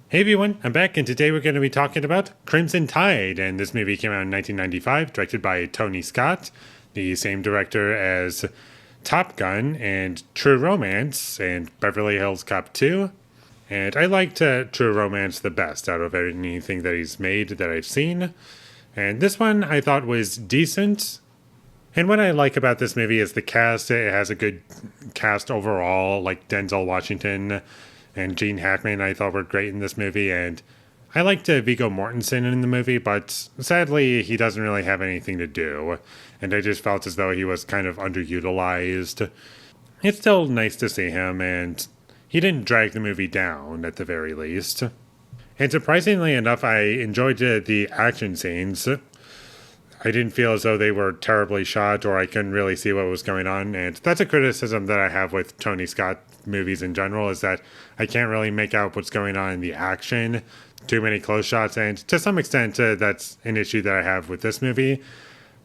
Hey everyone, I'm back, and today we're going to be talking about Crimson Tide. And this movie came out in 1995, directed by Tony Scott, the same director as Top Gun and True Romance and Beverly Hills Cop 2. And I liked True Romance the best out of anything that he's made that I've seen. And this one I thought was decent. And what I like about this movie is the cast. It has a good cast overall, like Denzel Washington and Gene Hackman I thought were great in this movie, and I liked Viggo Mortensen in the movie, but sadly he doesn't really have anything to do, and I just felt as though he was kind of underutilized. It's still nice to see him, and he didn't drag the movie down at the very least. And surprisingly enough, I enjoyed the action scenes. I didn't feel as though they were terribly shot or I couldn't really see what was going on. And that's a criticism that I have with Tony Scott movies in general, is that I can't really make out what's going on in the action. Too many close shots. And to some extent, that's an issue that I have with this movie.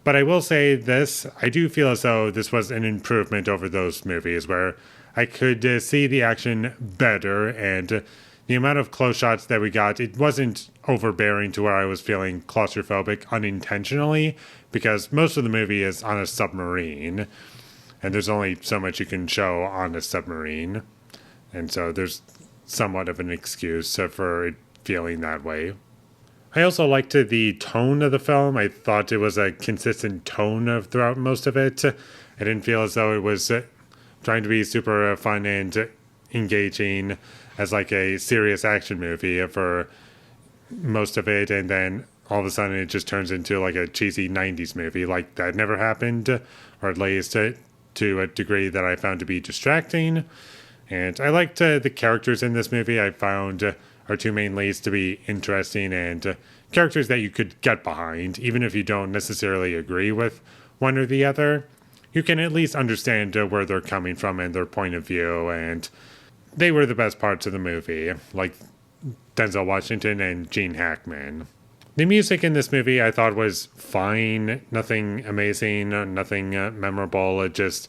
But I will say this, I do feel as though this was an improvement over those movies where I could see the action better, and the amount of close shots that we got, it wasn't overbearing to where I was feeling claustrophobic unintentionally, because most of the movie is on a submarine, and there's only so much you can show on a submarine, and so there's somewhat of an excuse for it feeling that way. I also liked the tone of the film. I thought it was a consistent tone throughout most of it. I didn't feel as though it was trying to be super fun and engaging as like a serious action movie for most of it, and then all of a sudden it just turns into like a cheesy 90s movie. Like, that never happened, or at least to a degree that I found to be distracting. And I liked the characters in this movie. I found our two main leads to be interesting and characters that you could get behind, even if you don't necessarily agree with one or the other. You can at least understand where they're coming from and their point of view, and they were the best parts of the movie, like Denzel Washington and Gene Hackman. The music in this movie I thought was fine, nothing amazing, nothing memorable. It's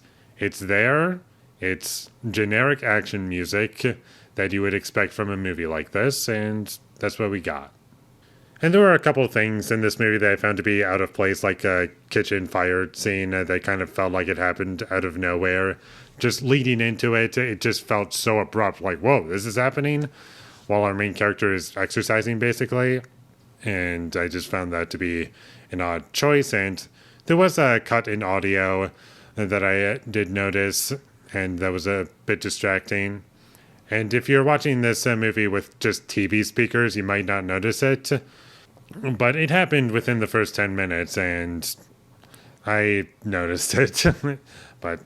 there. It's generic action music that you would expect from a movie like this, and that's what we got. And there were a couple of things in this movie that I found to be out of place, like a kitchen fire scene that kind of felt like it happened out of nowhere. Just leading into it, it just felt so abrupt, like, whoa, this is happening while our main character is exercising, basically. And I just found that to be an odd choice. And there was a cut in audio that I did notice, and that was a bit distracting. And if you're watching this movie with just TV speakers, you might not notice it. But it happened within the first 10 minutes, and I noticed it. But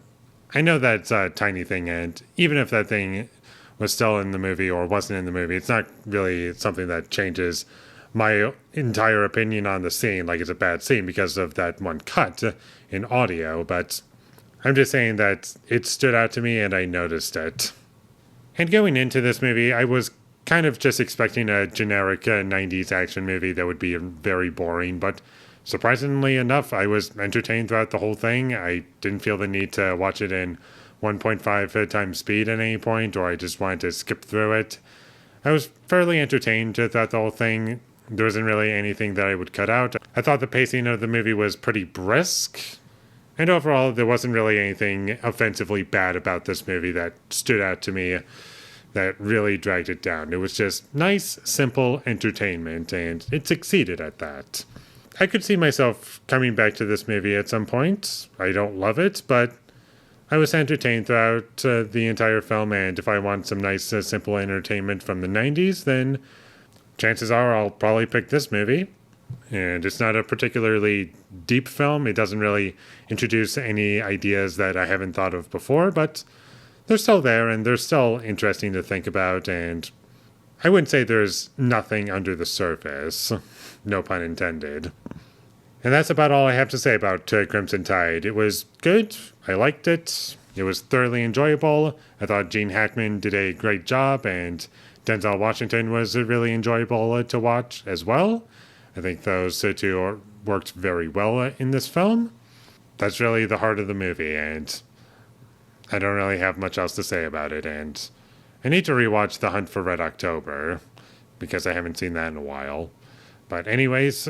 I know that's a tiny thing, and even if that thing was still in the movie or wasn't in the movie, it's not really something that changes my entire opinion on the scene, like it's a bad scene because of that one cut in audio. But I'm just saying that it stood out to me and I noticed it. And going into this movie, I was kind of just expecting a generic 90s action movie that would be very boring, but surprisingly enough, I was entertained throughout the whole thing. I didn't feel the need to watch it in 1.5 times speed at any point, or I just wanted to skip through it. I was fairly entertained throughout the whole thing. There wasn't really anything that I would cut out. I thought the pacing of the movie was pretty brisk, and overall, there wasn't really anything offensively bad about this movie that stood out to me that really dragged it down. It was just nice, simple entertainment, and it succeeded at that. I could see myself coming back to this movie at some point. I don't love it, but I was entertained throughout the entire film, and if I want some nice, simple entertainment from the 90s, then chances are I'll probably pick this movie. And it's not a particularly deep film. It doesn't really introduce any ideas that I haven't thought of before, but they're still there, and they're still interesting to think about, and I wouldn't say there's nothing under the surface. No pun intended. And that's about all I have to say about Crimson Tide. It was good. I liked it. It was thoroughly enjoyable. I thought Gene Hackman did a great job, and Denzel Washington was really enjoyable to watch as well. I think those two worked very well in this film. That's really the heart of the movie, and I don't really have much else to say about it. And I need to rewatch The Hunt for Red October, because I haven't seen that in a while. But anyways,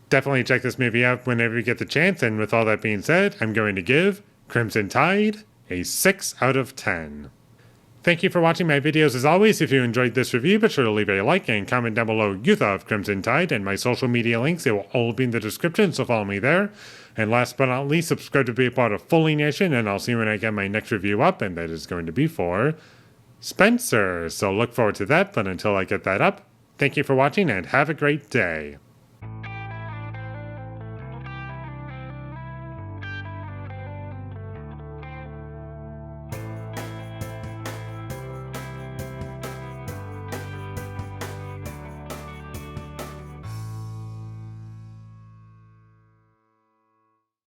definitely check this movie out whenever you get the chance. And with all that being said, I'm going to give Crimson Tide a 6 out of 10. Thank you for watching my videos as always. If you enjoyed this review, be sure to leave a like and comment down below what you thought of Crimson Tide, and my social media links, they will all be in the description, so follow me there. And last but not least, subscribe to be a part of Foley Nation, and I'll see you when I get my next review up, and that is going to be for Spencer. So look forward to that, but until I get that up, thank you for watching and have a great day.